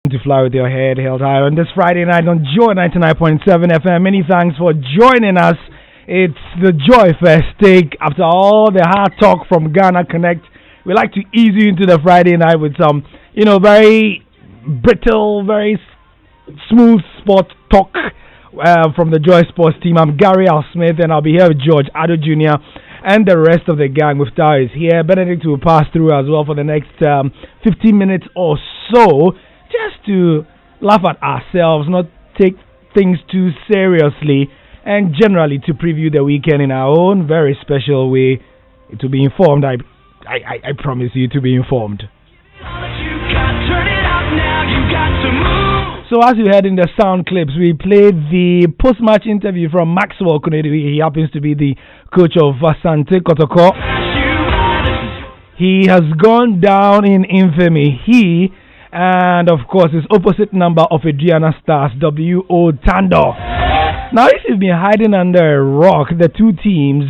To fly with your head held high on this Friday night on Joy 99.7 FM. Many thanks for joining us. It's the Joy Fest take. After all the hard talk from Ghana Connect, we like to ease you into the Friday night with some, very brittle, very smooth sport talk from the Joy Sports team. I'm Gary Al Smith, and I'll be here with George Addo Jr. and the rest of the gang. With is here. Benedict will pass through as well for the next 15 minutes or so. Just to laugh at ourselves, not take things too seriously, and generally to preview the weekend in our own very special way. To be informed, I promise you to be informed. So as you heard in the sound clips, we played the post-match interview from Maxwell Konadu. He happens to be the coach of Asante Kotoko. He has gone down in infamy. He and of course his opposite number of Aduana Stars, W.O. Tando. Now, if you've been hiding under a rock, the two teams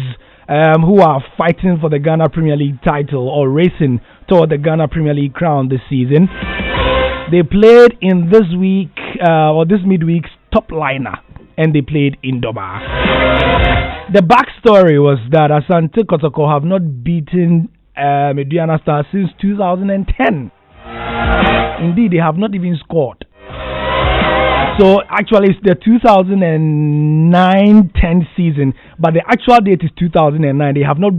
who are fighting for the Ghana Premier League title or racing toward the Ghana Premier League crown this season, they played in this midweek's top liner, and they played in Doma. The backstory was that Asante Kotoko have not beaten Aduana Stars since 2010. Indeed, they have not even scored. So actually it's the 2009-10 season, but the actual date is 2009. They have not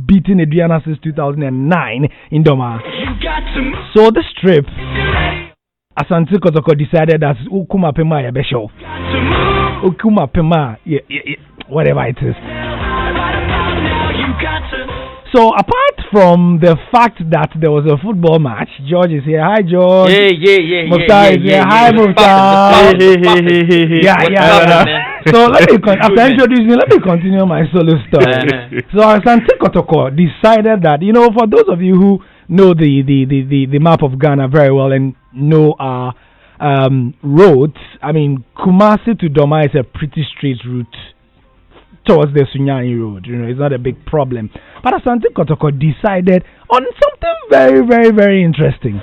beaten Aduana since 2009 in Doma. So this trip, Asante Kotoko decided that Ukuma Pema Yabesho. Ukuma Pema, whatever it is. So apart from the fact that there was a football match, George is here. Hi, George. Yeah. Mukhtar is here. Hi, Mukhtar. Yeah. So after introducing, let me continue my solo story. So Asante Kotoko decided that, for those of you who know the map of Ghana very well and know our roads, Kumasi to Doma is a pretty straight route towards the Sunyani Road. It's not a big problem. But Asante Kotoko decided on something very, very, very interesting.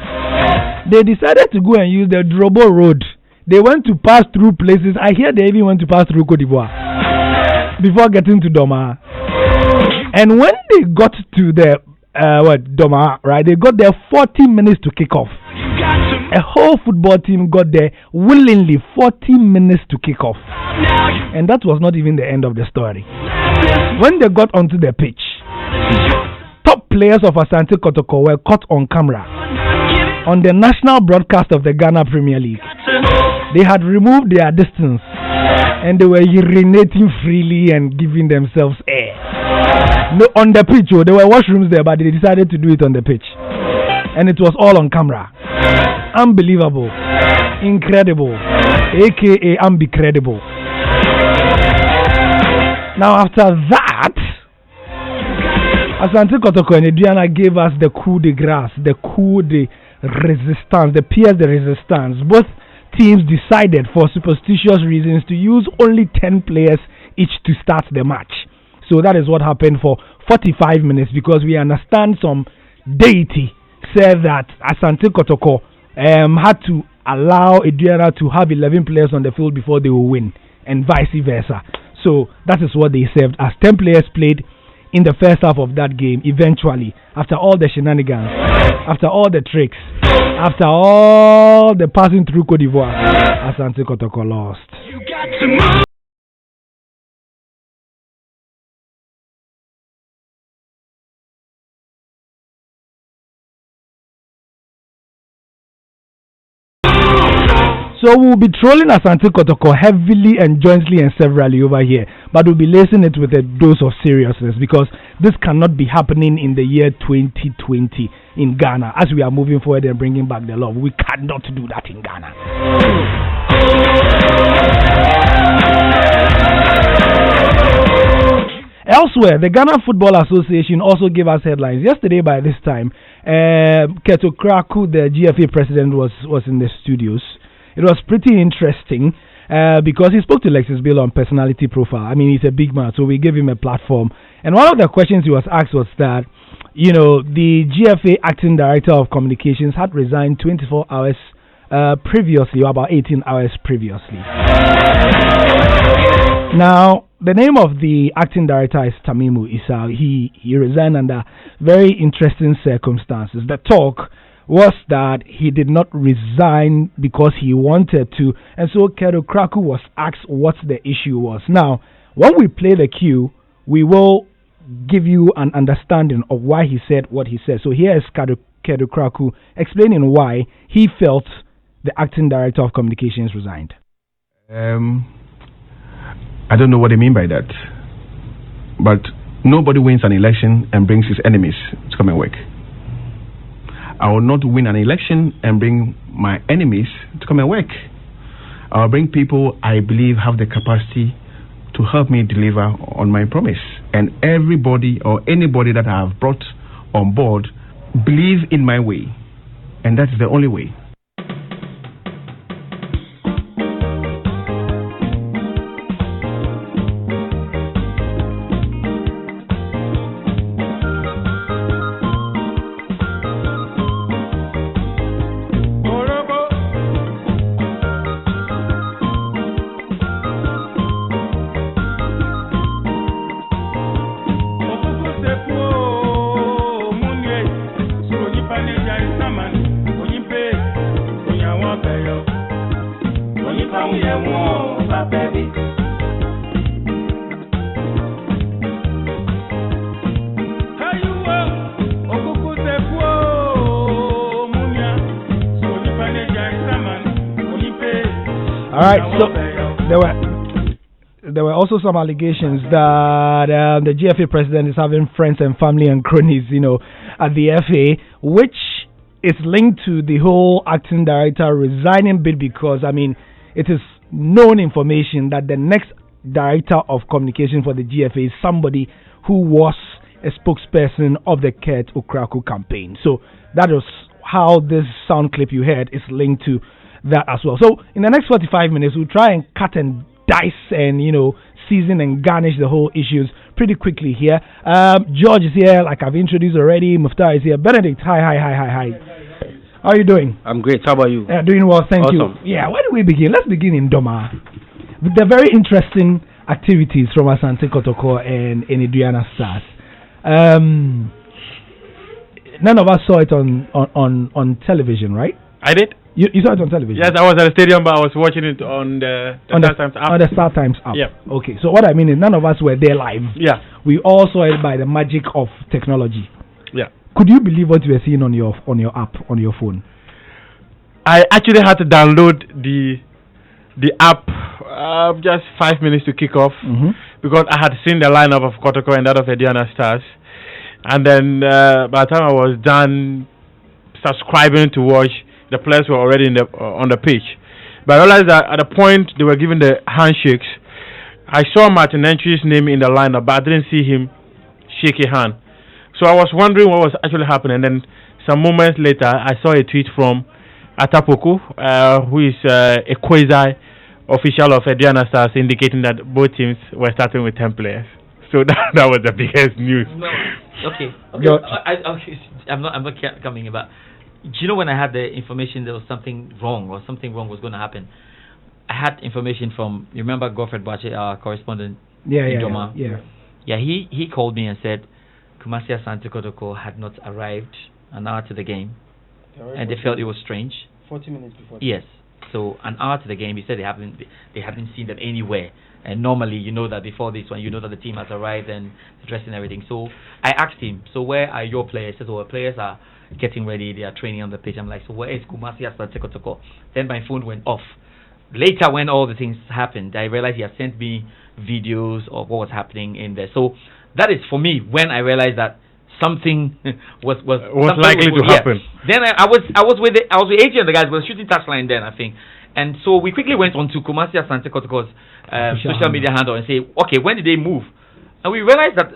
They decided to go and use the Drobo Road. They went to pass through places. I hear they even went to pass through Côte d'Ivoire before getting to Doma. And when they got to the Doma, right? They got there 40 minutes to kick off. A whole football team got there willingly 40 minutes to kick off. And that was not even the end of the story. When they got onto the pitch, top players of Asante Kotoko were caught on camera on the national broadcast of the Ghana Premier League. They had removed their distance and they were urinating freely and giving themselves air. No, on the pitch, there were washrooms there, but they decided to do it on the pitch. And it was all on camera. Unbelievable. Incredible. AKA Ambicredible. Now after that, Asante Kotoko and Aduana gave us the coup de grace, the coup de resistance, the pièce de resistance. Both teams decided for superstitious reasons to use only 10 players each to start the match. So that is what happened for 45 minutes, because we understand some deity said that Asante Kotoko had to allow Aduana to have 11 players on the field before they will win, and vice versa. So that is what they served, as 10 players played in the first half of that game. Eventually, after all the shenanigans, after all the tricks, after all the passing through Côte d'Ivoire, Asante Kotoko lost. You got to move. So we'll be trolling Asante Kotoko heavily and jointly and severally over here, but we'll be lacing it with a dose of seriousness, because this cannot be happening in the year 2020 in Ghana. As we are moving forward and bringing back the love, we cannot do that in Ghana. Elsewhere, the Ghana Football Association also gave us headlines. Yesterday by this time, Keto Kraku, the GFA president, was in the studios. It was pretty interesting because he spoke to Lexis Bill on personality profile. He's a big man, so we gave him a platform. And one of the questions he was asked was that, the GFA acting director of communications had resigned 24 hours previously, or about 18 hours previously. Now, the name of the acting director is Tamimu Issa. He resigned under very interesting circumstances. The talk was that he did not resign because he wanted to, and so Kero Kraku was asked what the issue was. Now, when we play the cue, we will give you an understanding of why he said what he said. So here is Kero Kraku explaining why he felt the acting director of communications resigned. I don't know what they mean by that, but nobody wins an election and brings his enemies to come and work. I will not win an election and bring my enemies to come and work. I will bring people I believe have the capacity to help me deliver on my promise. And everybody or anybody that I have brought on board believe in my way, and that's the only way. There were also some allegations that the GFA president is having friends and family and cronies, at the FA, which is linked to the whole acting director resigning bit because, it is known information that the next director of communication for the GFA is somebody who was a spokesperson of the Kurt Okraku campaign. So that was how this sound clip you heard is linked to that as well. So in the next 45 minutes, we'll try and cut and dice and season and garnish the whole issues pretty quickly here. George is here, like I've introduced already. Muftar is here. Benedict, hi. How are you doing? I'm great. How about you? Doing well, thank awesome. you. Yeah, where do we begin? Let's begin in Doma with the very interesting activities from Asante Kotoko and Adriana Stars. None of us saw it on television, right? I did. You saw it on television? Yes, I was at the stadium, but I was watching it on the Star Times app. On the Star Times app. Yeah. Okay, so what I mean is none of us were there live. Yeah. We all saw it by the magic of technology. Yeah. Could you believe what you were seeing on your app, on your phone? I actually had to download the app just 5 minutes to kick off because I had seen the lineup of Kotoko and that of Ediana Stars. And then by the time I was done subscribing to watch, the players were already on the pitch. But I realized that at the point they were giving the handshakes, I saw Martin Entry's name in the lineup, but I didn't see him shake a hand. So I was wondering what was actually happening. And then some moments later, I saw a tweet from Atapoku, who is a quasi-official of Adriana Stars, indicating that both teams were starting with 10 players. So that was the biggest news. No, okay. I'm not coming about. Do you know when I had the information there was something wrong or something wrong was going to happen? I had information from, you remember Godfred Bache, our correspondent in Doma? Yeah, he called me and said Kumasi Asante Kotoko had not arrived an hour to the game, and they felt it was strange. 40 minutes before. Yes, so an hour to the game, he said they hadn't seen them anywhere. And normally, you know that before this one, you know that the team has arrived and dressed and everything. So I asked him, so where are your players? He said, our players are getting ready, they are training on the pitch. I'm like, so where is Kumasi Asante Kotoko? Then my phone went off. Later, when all the things happened, I realized he had sent me videos of what was happening in there. So that is for me when I realized that something was likely to happen. Then I was with AJ and the guys. We were shooting touchline then, I think. And so we quickly went on to Kumasi Asante Kotoko's social media handle and say, okay, when did they move? And we realized that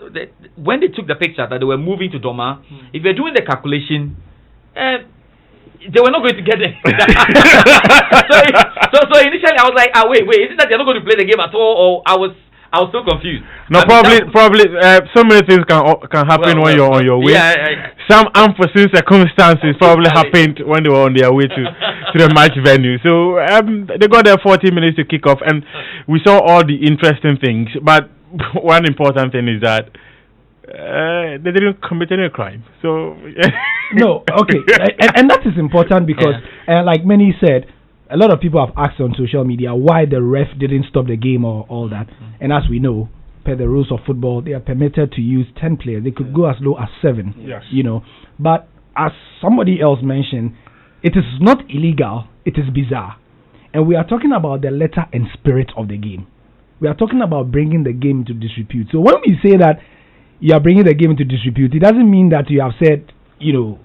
when they took the picture that they were moving to Doma, if you're doing the calculation, they were not going to get there. so initially I was like, wait, is it that they're not going to play the game at all? Or I I was so confused. No, probably. So many things can happen when you're on your way. Yeah, some unforeseen circumstances probably happened when they were on their way to the match venue. So they got there 40 minutes to kick off, and we saw all the interesting things. But one important thing is that they didn't commit any crime. So no, okay, and that is important because, like many said, a lot of people have asked on social media why the ref didn't stop the game or all that. And as we know, per the rules of football, they are permitted to use 10 players. They could go as low as 7. Yes. You know, but as somebody else mentioned, it is not illegal. It is bizarre, and we are talking about the letter and spirit of the game. We are talking about bringing the game into disrepute. So when we say that you are bringing the game into disrepute, it doesn't mean that you have said, you know.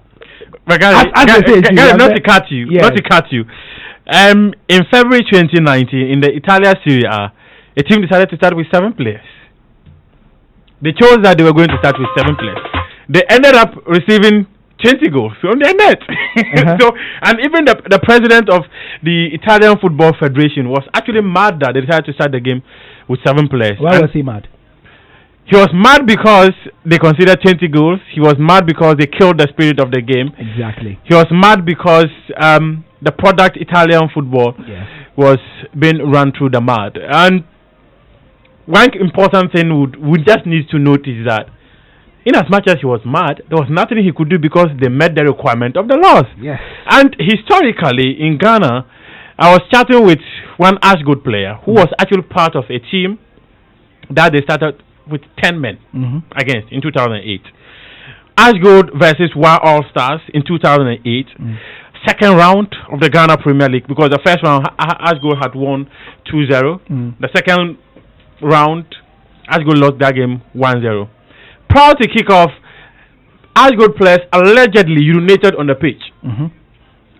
But guys, not to cut you. In February 2019, in the Italia Serie A, a team decided to start with 7 players. They chose that they were going to start with 7 players. They ended up receiving 20 goals on their net. So, and even the president of the Italian Football Federation was actually mad that they decided to start the game with 7 players. Why was he mad? He was mad because they considered 20 goals. He was mad because they killed the spirit of the game. Exactly. He was mad because the product Italian football was being run through the mud. And one important thing we just need to note is that in as much as he was mad, there was nothing he could do because they met the requirement of the laws. Yes. And historically in Ghana, I was chatting with one Ashgood player who was actually part of a team that they started with 10 men against in 2008. Ashgood versus Wa All Stars in 2008. Second round of the Ghana Premier League, because the first round Ashgood had won 2-0. The second round Ashgood lost that game 1-0. Prior to kick-off, Ashgood players allegedly urinated on the pitch.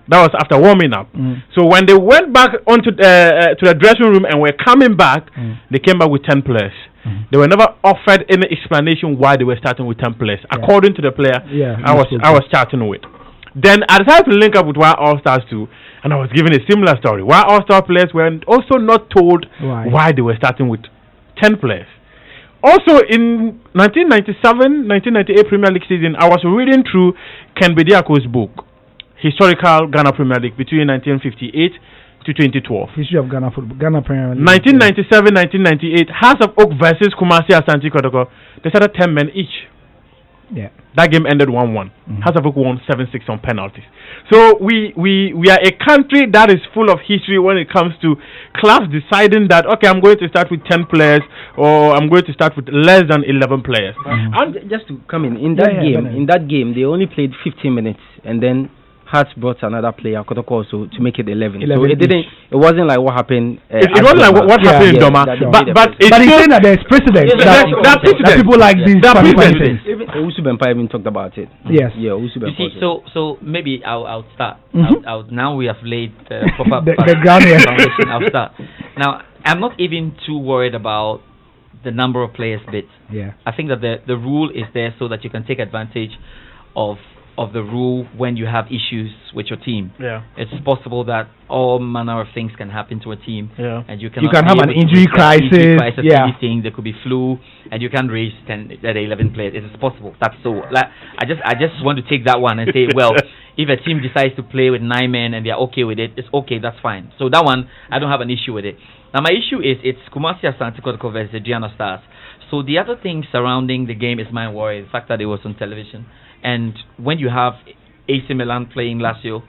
That was after warming up. So when they went back onto to the dressing room and were coming back, they came back with 10 players. They were never offered any explanation why they were starting with 10 players, according to the player I was chatting with. Then I decided to link up with Wild All Stars too, and I was given a similar story. Wild All Star players were also not told why they were starting with 10 players. Also, in 1997-1998 Premier League season, I was reading through Ken Bediako's book, Historical Ghana Premier League between 1958 to 2012. History of Ghana football, Ghana Premier League. 1997-1998, Hearts of Oak versus Kumasi Asante Kotoko. They started 10 men each. Yeah. That game ended 1-1. Hearts of Oak won 7-6 on penalties. So we are a country that is full of history when it comes to clubs deciding that, okay, I'm going to start with 10 players or I'm going to start with less than 11 players. And just to come in that game, they only played 15 minutes, and then Hearts brought another player, Kotoko, also to make it 11. So it wasn't like what happened. It wasn't like what happened in Doma. But he's saying that there's precedent. That people like these. Even Owusu Bempah even talked about it. Yes. Yeah, Owusu Bempah. You see, so maybe I'll start. Now we have laid the proper the ground foundation. I'll start. Now I'm not even too worried about the number of players bit. Yeah. I think that the rule is there so that you can take advantage of the rule when you have issues with your team. Yeah. It's possible that all manner of things can happen to a team, and you can have an injury crisis. Anything. There could be flu, and you can raise 10, 11 players. It is possible. That's so. Like, I just want to take that one and say, well, if a team decides to play with 9 men and they're okay with it, it's okay. That's fine. So that one, I don't have an issue with it. Now my issue is it's Kumasi Asante Kotoko versus the Giana Stars. So the other thing surrounding the game is my worry, the fact that it was on television. And when you have AC Milan playing Lazio,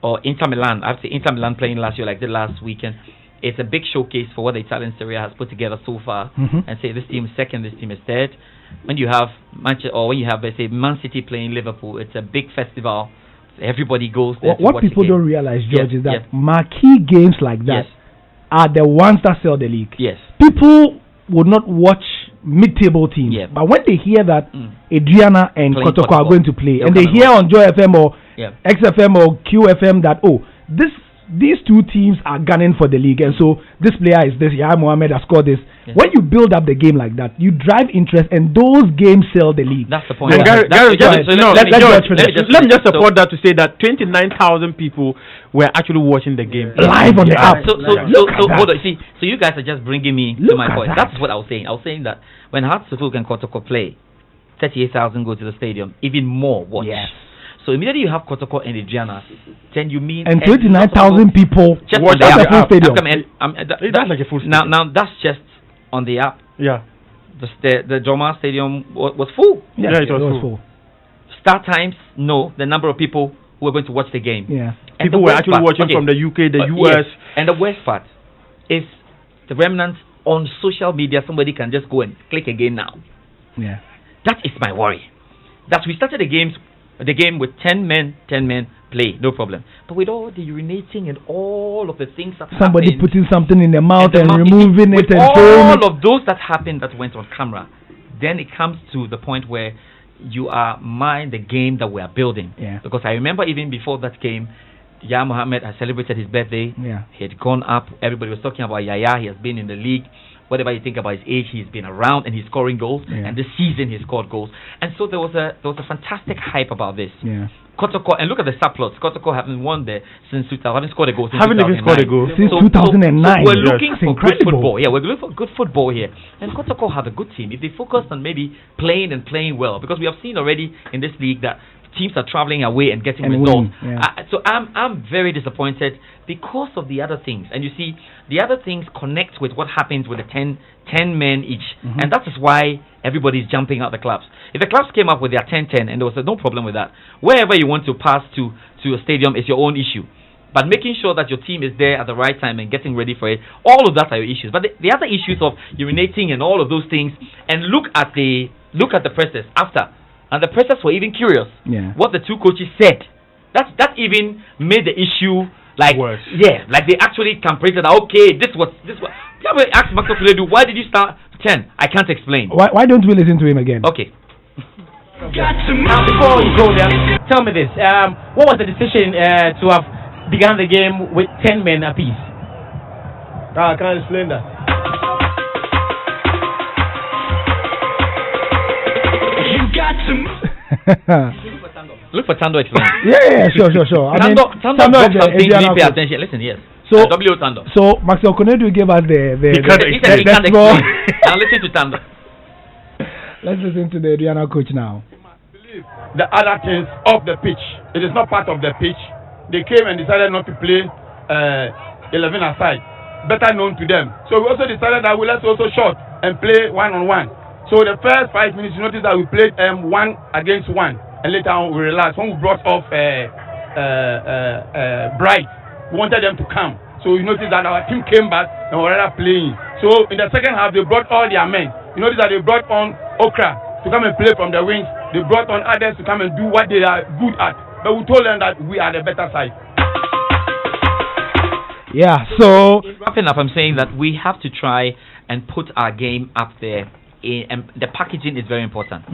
or Inter Milan, I have to say Inter Milan playing Lazio like the last weekend, it's a big showcase for what the Italian Serie A has put together so far. And say this team is second, this team is third. When you have Manchester, or when you have, let's say, Man City playing Liverpool, it's a big festival. Everybody goes there. What people don't realize, George, is that marquee games like that are the ones that sell the league. Yes. People would not watch mid-table teams, but when they hear that Adriana and Kotoko are going to play, and they hear on Joy FM or XFM or QFM that, oh, this these two teams are gunning for the league, and so this player is this. Yahya Mohammed has scored this. Yes. When you build up the game like that, you drive interest, and those games sell the league. That's the point. Let me just support that to say that 29,000 people were actually watching the game live on the app. So hold on. See, so you guys are just bringing me to my point. That's what I was saying. I was saying that when Hearts and Kotoko play, 38,000 go to the stadium, even more watch. Yes. So immediately you have Kotoko and Adriana, then you mean and 29,000 people watch the full stadium. That's like a full stadium. Now that's just on the app. Yeah. The Joma Stadium was full. Yes, it was full. Start times, no. The number of people who were going to watch the game. Yeah. And people were actually watching from the UK, the US. Yes. And the worst part is the remnants on social media. Somebody can just go and click again now. Yeah. That is my worry. That we started the game with 10 men play, no problem. But with all the urinating and all of the things that somebody happened, putting something in their mouth and removing it and all of those that happened that went on camera, then it comes to the point where you are mind the game that we are building. Yeah. Because I remember even before that game, Yahya Mohammed has celebrated his birthday. Yeah. He had gone up. Everybody was talking about Yahya. He has been in the league. Whatever you think about his age, he's been around and he's scoring goals. Yeah. And this season he scored goals. And so there was a fantastic hype about this. Yeah. Kotoko, and look at the subplots. Kotoko haven't won there since 2000. Haven't scored a goal since haven't even scored a goal since 2009. So we're looking for good football. Yeah, we're looking for good football here. And Kotoko have a good team. If they focus on maybe playing well, because we have seen already in this league that teams are traveling away and getting results. Yeah. So I'm very disappointed because of the other things. And you see, the other things connect with what happens with the 10 men each. Mm-hmm. And that is why everybody's jumping out the clubs. If the clubs came up with their 10-10, and there was no problem with that, wherever you want to pass to a stadium is your own issue. But making sure that your team is there at the right time and getting ready for it, all of that are your issues. But the other issues of urinating and all of those things, and look at the presses after. And the pressers were even curious what the two coaches said. That even made the issue like worse. Yeah, like they actually compared that. Okay, this was. Yeah, but ask Maxwell Kuledu, why did you start 10? I can't explain. Why don't we listen to him again? Okay. Now, before you go there, tell me this: what was the decision to have begun the game with 10 men apiece? I can't explain that. Look for Tando explain. Yeah, sure. Tando dropped something. You pay attention. Listen, yes. So Tando. So Maxwell Kuledu gave us the he can't explain. Now listen to Tando. Let's listen to the Adriana coach now. The other things off the pitch. It is not part of the pitch. They came and decided not to play 11 aside. Better known to them. So we also decided that let's also short and play 1-on-1. So the first 5 minutes, you notice that we played 1 against 1, and later on we relaxed. When we brought off Bright, we wanted them to come. So you notice that our team came back and we were rather playing. So in the second half, they brought all their men. You notice that they brought on Okra to come and play from the wings. They brought on others to come and do what they are good at. But we told them that we are the better side. Yeah, so wrapping up, I'm saying that we have to try and put our game up there. And the packaging is very important.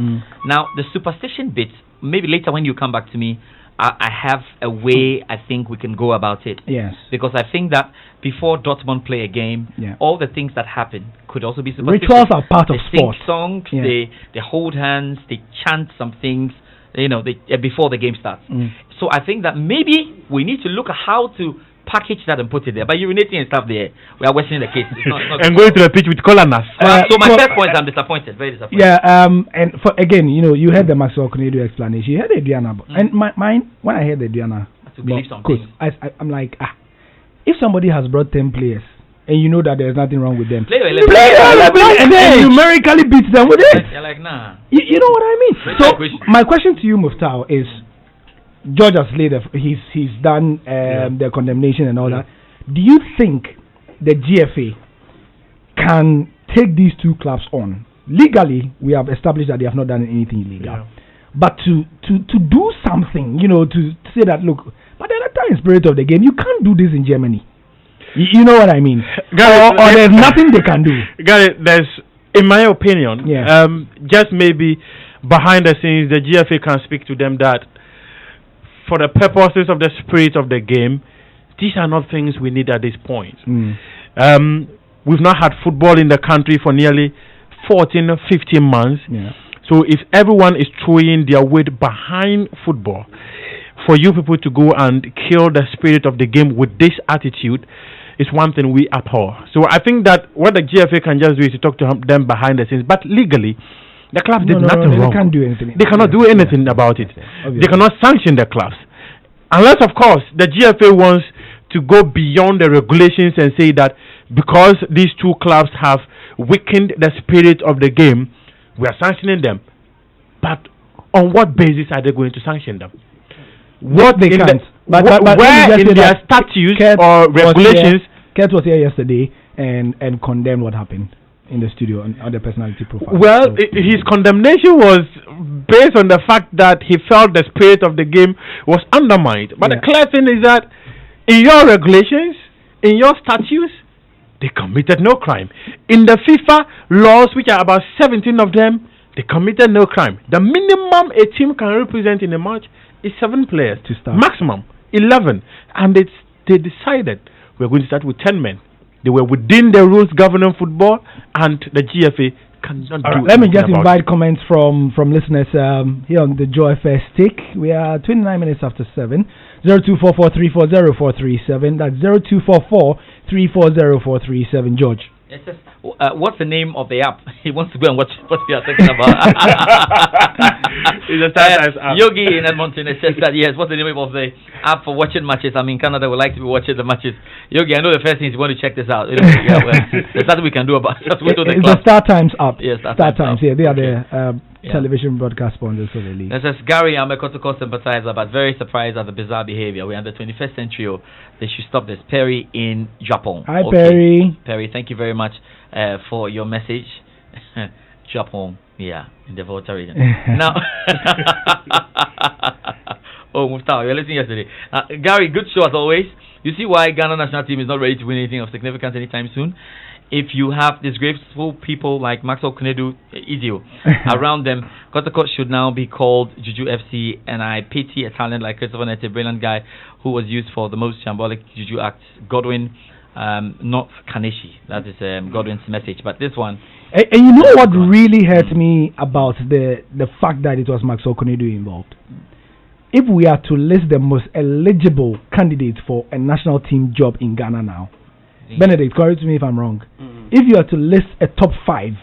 Now, the superstition bit, maybe later when you come back to me, I have a way I think we can go about it. Yes. Because I think that before Dortmund play a game, all the things that happen could also be superstition. Rituals are part of sport. They sing songs, they hold hands, they chant some things, before the game starts. So I think that maybe we need to look at how to package that and put it there. But urinating and stuff there, we are wasting the case. It's not and going to the pitch with colonels. So my first point, I'm disappointed, very disappointed. Yeah, and for again, you heard the Maxwell Kuledu explanation. You heard Adriana, and mine when I heard Adriana, I'm like, if somebody has brought 10 players and you know that there's nothing wrong with them, play and then numerically beat them with it. You're like, nah. You know what I mean? So my question to you, Muftau, is. George has laid he's done the condemnation and all that. Do you think the GFA can take these two clubs on? Legally, we have established that they have not done anything illegal. But to do something, to say that, look, but the entire spirit of the game, you can't do this in Germany. You know what I mean? Or there's nothing they can do. There's, in my opinion, just maybe behind the scenes, the GFA can speak to them that for the purposes of the spirit of the game, these are not things we need at this point. We've not had football in the country for nearly 14 or 15 months. Yeah. So if everyone is throwing their weight behind football, for you people to go and kill the spirit of the game with this attitude is one thing we abhor. So I think that what the GFA can just do is to talk to them behind the scenes. But legally, the club did nothing wrong. They can't do anything. They cannot do anything about it. Obviously. They cannot sanction the clubs. Unless, of course, the GFA wants to go beyond the regulations and say that because these two clubs have weakened the spirit of the game, we are sanctioning them. But on what basis are they going to sanction them? What they can't. But where in their statutes or regulations? Kurt was here yesterday and condemned what happened in the studio on the personality profile. Well, his condemnation was based on the fact that he felt the spirit of the game was undermined. But the clear thing is that in your regulations, in your statutes, they committed no crime. In the FIFA laws, which are about 17 of them, they committed no crime. The minimum a team can represent in a match is 7 players. To start. Maximum 11. And they decided we're going to start with 10 men. They were within the rules governing football, and the GFA cannot do Let me just invite comments from listeners here on the Joy First Take. We are 29 minutes after 7. 0244340437. That's 0244340437. George. It says, what's the name of the app? He wants to go and watch what we are talking about. It's a StarTimes app. Yogi in Edmonton, it says that, yes, what's the name of the app for watching matches? I'm in Canada, we like to be watching the matches. Yogi, I know the first thing is you want to check this out. There's nothing we can do about it. It's the StarTimes app. Yes, StarTimes, yeah, they are the television broadcast sponsors for the league. It says, Gary, I'm a Kotoko sympathizer, but very surprised at the bizarre behavior. We're in the 21st century. They should stop this. Perry in Japan. Hi, Perry. Perry, thank you very much for your message. Japan, in the Volta region. Now, Muftar, you were listening yesterday. Gary, good show as always. You see why Ghana national team is not ready to win anything of significance anytime soon? If you have disgraceful people like Maxwell Kunedu, Izio, around them, Kotoko should now be called Juju FC, and I pity a talent like Christopher Nete, a brilliant guy who was used for the most shambolic Juju acts. Godwin, not Kaneshi. That is Godwin's message. But this one... And you know what really hurt me about the fact that it was Maxwell Kunedu involved? If we are to list the most eligible candidates for a national team job in Ghana now, Benedict, correct me if I'm wrong. If you are to list a top 5,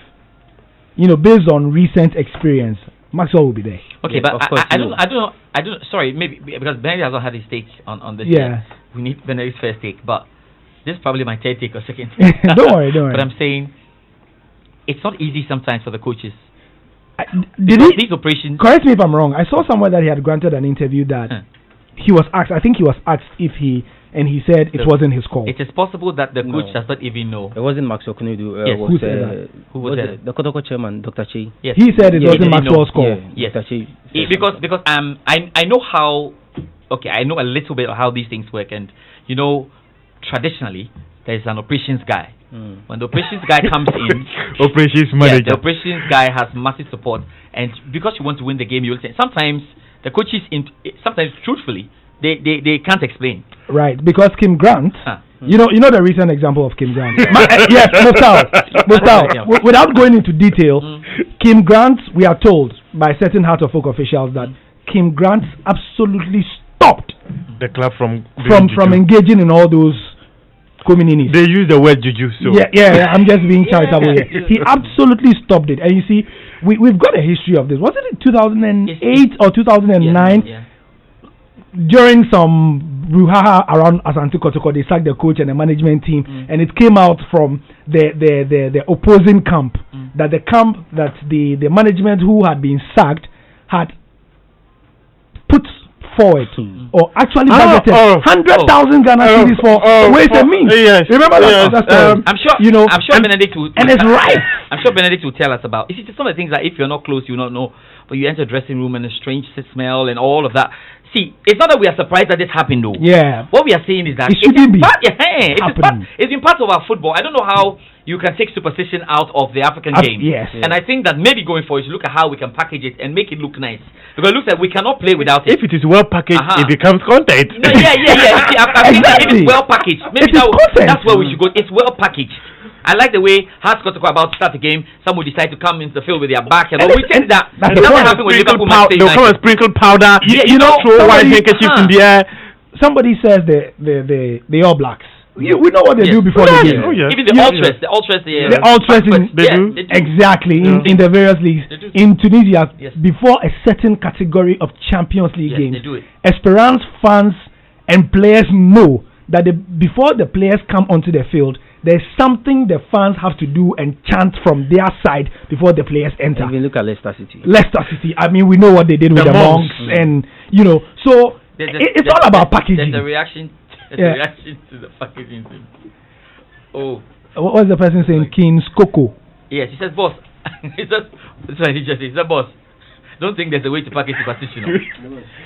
based on recent experience, Maxwell will be there. Okay, but I don't know. Sorry, maybe because Benedict has not had his take on this. Yeah, yet. We need Benedict's first take, but this is probably my third take or second. Don't worry. But I'm saying it's not easy sometimes for the coaches. These operations. Correct me if I'm wrong. I saw somewhere that he had granted an interview that he was asked. I think he was asked if he. And he said it wasn't his call. It is possible that the coach does not even know. It wasn't Maxwell Kunedu. Yes. Who said that? Who was it? The Kotoko chairman, Dr. Chi. Yes. He said it wasn't Maxwell's call. Yes. Dr. Chi. Because I know how. Okay, I know a little bit of how these things work, and traditionally there is an operations guy. When the operations guy comes in, operations manager. The operations guy has massive support, and because you want to win the game, you'll say sometimes the coaches, sometimes truthfully, they can't explain. Right, because Kim Grant, you know the recent example of Kim Grant. Yes, Muftar. Without going into detail, Kim Grant, we are told by certain Heart of Oak officials that Kim Grant absolutely stopped the club from engaging in all those communities. They use the word juju. So yeah, I'm just being charitable here. He absolutely stopped it, and you see, we've got a history of this. Was it in 2008 or 2009? Yeah. During some brouhaha around Asante Kotoko, they sacked the coach and the management team, and it came out from the opposing camp that the management who had been sacked had put forward or actually budgeted 100,000 Ghana cedis for ways and means. Yes. Remember that? I'm sure. I'm sure Benedict will. And it's right. I'm sure Benedict will tell us about. You see, some of the things that if you're not close, you don't know. But you enter the dressing room and a strange smell and all of that. See, it's not that we are surprised that this happened, though. Yeah. What we are saying is that it shouldn't be. It's been part of our football. I don't know how you can take superstition out of the African game. Yes. And I think that maybe going forward, you look at how we can package it and make it look nice. Because it looks like we cannot play without it. If it is well packaged, it becomes content. No, yeah. See, I think that it is well packaged. Maybe that's where we should go. It's well packaged. I like the way Hearts Kotoko about to start the game. Some will decide to come into the field with their back. And we think that it doesn't happen with Liverpool. They'll come and sprinkle powder. You know, throw white handkerchiefs in the air. Somebody says the All Blacks. We know what they do before the game. Oh, yes. Even the ultras, the ultras they do exactly in the various leagues. In Tunisia, before a certain category of Champions League games, Esperance fans and players know that before the players come onto the field, there's something the fans have to do and chant from their side before the players enter. Even look at Leicester City. I mean, we know what they did with the monks, and so it's all about packaging. There's a reaction to the packaging thing. Oh, what was the person saying? King's Coco. Yes, he says, boss. He said, boss. Don't think there's a way to package superstition.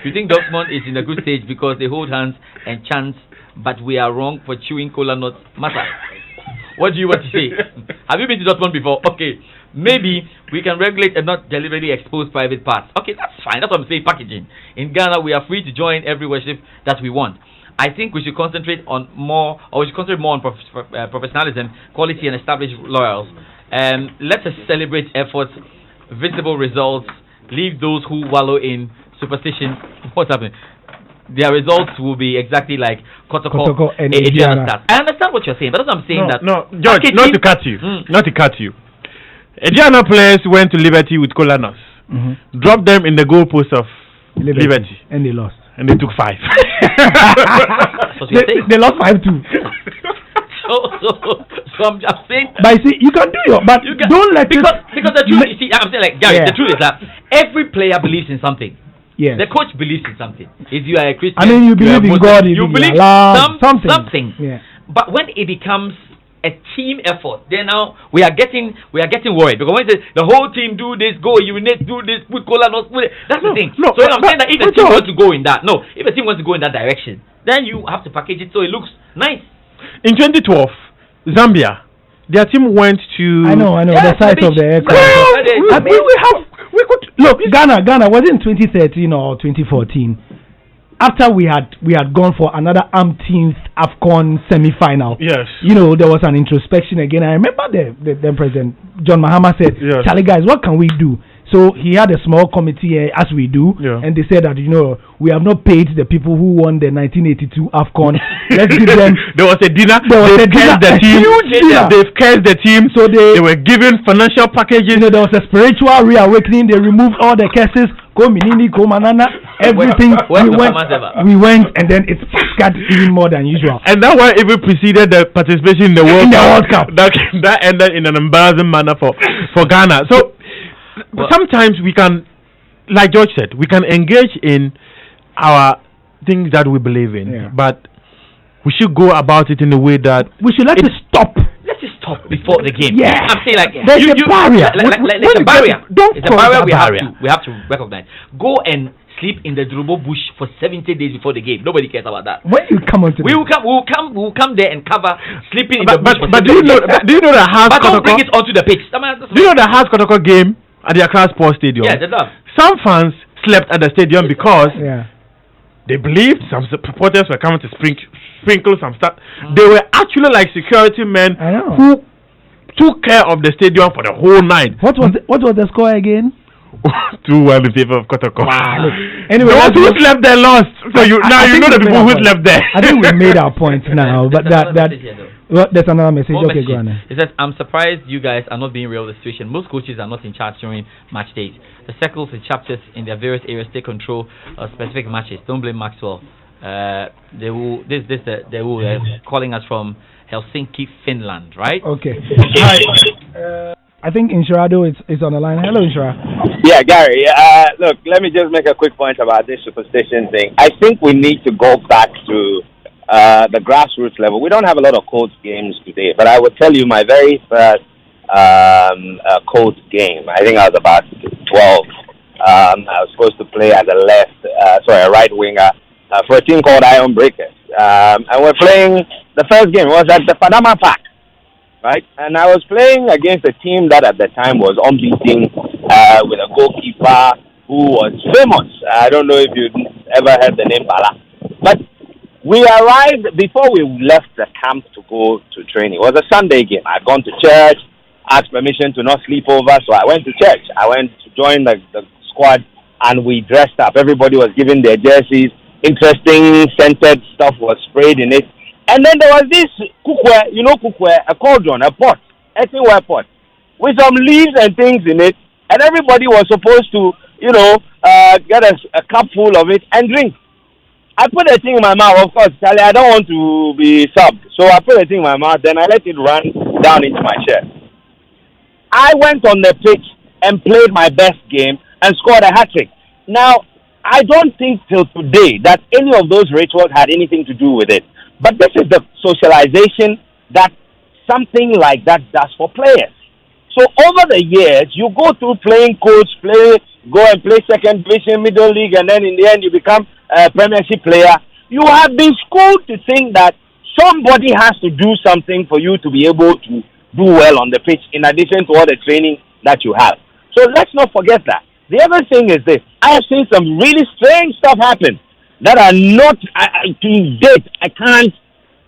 You think Dortmund is in a good stage because they hold hands and chant, but we are wrong for chewing cola nuts. Masa. What do you want to say? Have you been to Dortmund before? Okay, maybe we can regulate and not deliberately expose private parts. Okay, that's fine. That's what I'm saying, packaging. In Ghana, we are free to join every worship that we want. I think we should concentrate more on professionalism, quality, and established laurels. Let us celebrate efforts, visible results, leave those who wallow in superstition. What's happening? Their results will be exactly like Kotoko and Adriana Stars. I understand what you're saying, but I'm saying George, not to cut you. Adriana players went to Liberty with Colanos, dropped them in the goalpost of Liberty, and they lost. And they took 5. They lost 5-2. So I'm just saying. But see, you can do your, but don't let because the truth. You see, I'm saying like Gary. The truth is that every player believes in something. Yes. The coach believes in something. If you are a Christian, I mean, you believe in God. You believe something. Yeah. But when it becomes a team effort, then now we are getting worried, because when the whole team do this, go urinate, do this, put cola, not put it. That's the thing. So I'm saying that if the team wants to go in that, if the team wants to go in that direction, then you have to package it so it looks nice. In 2012, Zambia, their team went to. I know the site of the aircraft. We could look. Ghana was it in 2013 or 2014? After we had gone for another umpteenth AFCON semi-final. Yes. There was an introspection again. I remember the President John Mahama said, "Charlie, guys, what can we do?" So he had a small committee as we do, and they said that we have not paid the people who won the 1982 AFCON. Let's give them. There was a dinner. They've cursed the team. They've cursed the team. So they were given financial packages. There was a spiritual reawakening. They removed all the curses. Go Minini, go Manana, everything. We went, and then it got even more than usual. And that one even preceded the participation in the World Cup. That ended in an embarrassing manner for Ghana. So. Sometimes we can, like George said, we can engage in our things that we believe in, but we should go about it in a way that we should let it stop. Let it stop before the game. Yeah, I'm saying like there's a barrier. There's a barrier. It's a barrier we have to recognize. Go and sleep in the Drubo bush for 70 days before the game. Nobody cares about that. When you come onto we'll come there and cover sleeping in the bush. But do you know the Hearts Kotoko? Don't bring it onto the pitch. Do you know the Hearts Kotoko game at the Accra Sports Stadium? Yeah, they love. Some fans slept at the stadium because they believed some supporters were coming to sprinkle some stuff. They were actually like security men who took care of the stadium for the whole night. What was the score again? 2-1 in favor of Kotoko. Wow. Anyway, those who slept there lost. So you know the people who slept there. I think we made our point now, but there's another message. Okay, go on. It says, I'm surprised you guys are not being real with the situation. Most coaches are not in charge during match days. The circles and chapters in their various areas take control of specific matches. Don't blame Maxwell. They will calling us from Helsinki, Finland, right? Okay. Hi. I think Insurado is on the line. Hello, Inshura. Yeah, Gary. Look, let me just make a quick point about this superstition thing. I think we need to go back to the grassroots level. We don't have a lot of coach games today, but I will tell you my very first coach game. I think I was about 12. I was supposed to play as a right winger for a team called Iron Breakers. And we're playing, the first game was at the Fadama Park, right? And I was playing against a team that at the time was unbeaten with a goalkeeper who was famous. I don't know if you've ever heard the name Bala. But we arrived before we left the camp to go to training. It was a Sunday game. I'd gone to church, asked permission to not sleep over, so I went to church. I went to join the squad, and we dressed up. Everybody was given their jerseys. Interesting scented stuff was sprayed in it. And then there was this cookware, a cauldron, a pot, earthenware pot, with some leaves and things in it. And everybody was supposed to, get a cup full of it and drink. I put a thing in my mouth, of course, Charlie, I don't want to be subbed. So I put a thing in my mouth, then I let it run down into my chest. I went on the pitch and played my best game and scored a hat-trick. Now, I don't think till today that any of those rituals had anything to do with it. But this is the socialization that something like that does for players. So over the years, you go through playing coach, go and play second division, middle league, and then in the end you become a premiership player. You have been schooled to think that somebody has to do something for you to be able to do well on the pitch in addition to all the training that you have. So let's not forget that. The other thing is this. I have seen some really strange stuff happen that are not, to date, I can't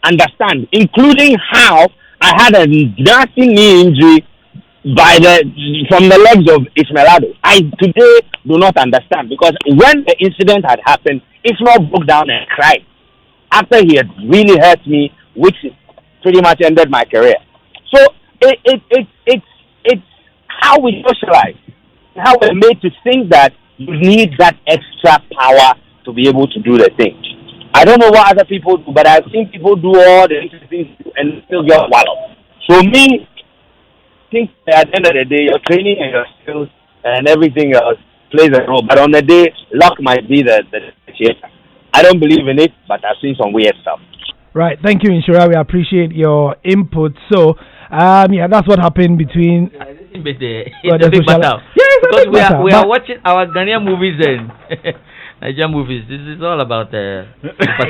understand, including how I had a nasty knee injury from the legs of Ismail Ado. I today do not understand, because when the incident had happened, Ismail broke down and cried after he had really hurt me, which pretty much ended my career. So it's how we socialize, how we're made to think that you need that extra power to be able to do the thing. I don't know what other people do, but I've seen people do all the interesting things and still get wallowed. So me, I think at the end of the day, your training and your skills and everything else plays a role. But on the day, luck might be the differentiator. I don't believe in it, but I've seen some weird stuff. Right. Thank you, Inshura. We appreciate your input. So, that's what happened between... It's a big battle. Because we are watching our Ghanaian movies and Nigerian movies. This is all about but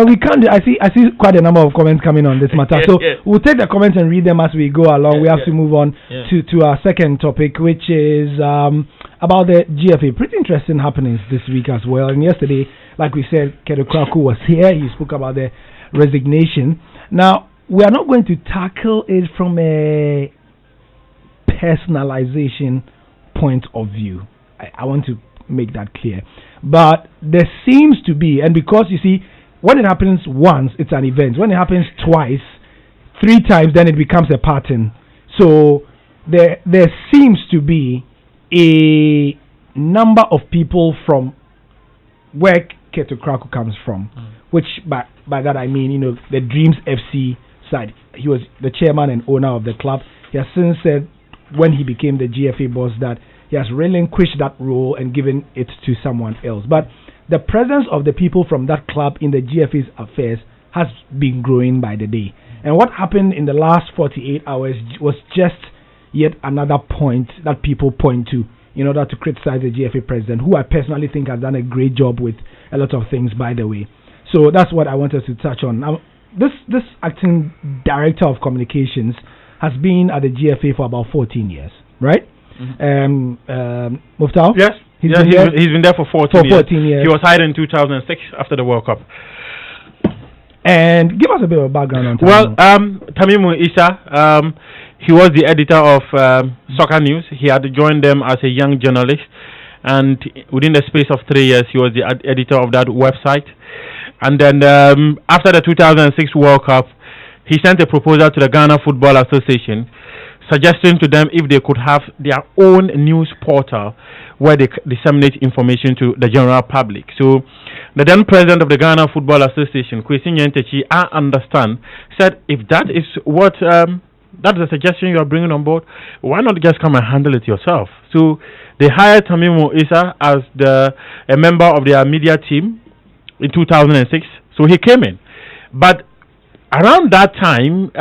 we can't. I see quite a number of comments coming on this matter. So we'll take the comments and read them as we go along. We have to move on to our second topic, which is about the GFA. Pretty interesting happenings this week as well. And yesterday, like we said, Keto Kraku was here. He spoke about the resignation. Now, we are not going to tackle it from a personalization point of view. I want to make that clear. But there seems to be, and because you see, when it happens once, it's an event. When it happens twice, 3 times, then it becomes a pattern. So there seems to be a number of people from where Keto Kraku comes from, which by that I mean, the Dreams FC side. He was the chairman and owner of the club. He has since said, when he became the GFA boss, that he has relinquished that role and given it to someone else. But the presence of the people from that club in the GFA's affairs has been growing by the day. And what happened in the last 48 hours was just yet another point that people point to in order to criticize the GFA president, who I personally think has done a great job with a lot of things, by the way. So that's what I wanted to touch on. Now, this acting director of communications has been at the GFA for about 14 years, right? Muftau? Yes. He's been there for 14 years. He was hired in 2006 after the World Cup. And give us a bit of a background on Tamimu. Well, Tamimu Issa, he was the editor of Soccer News. He had joined them as a young journalist, and within the space of 3 years, he was the editor of that website. And then after the 2006 World Cup, he sent a proposal to the Ghana Football Association, suggesting to them if they could have their own news portal where they disseminate information to the general public. So the then president of the Ghana Football Association, Kwesi Nyentechi, I understand, said if that is what that is a suggestion you are bringing on board, why not just come and handle it yourself? So they hired Tamimu Issa as a member of their media team in 2006. So he came in. But around that time,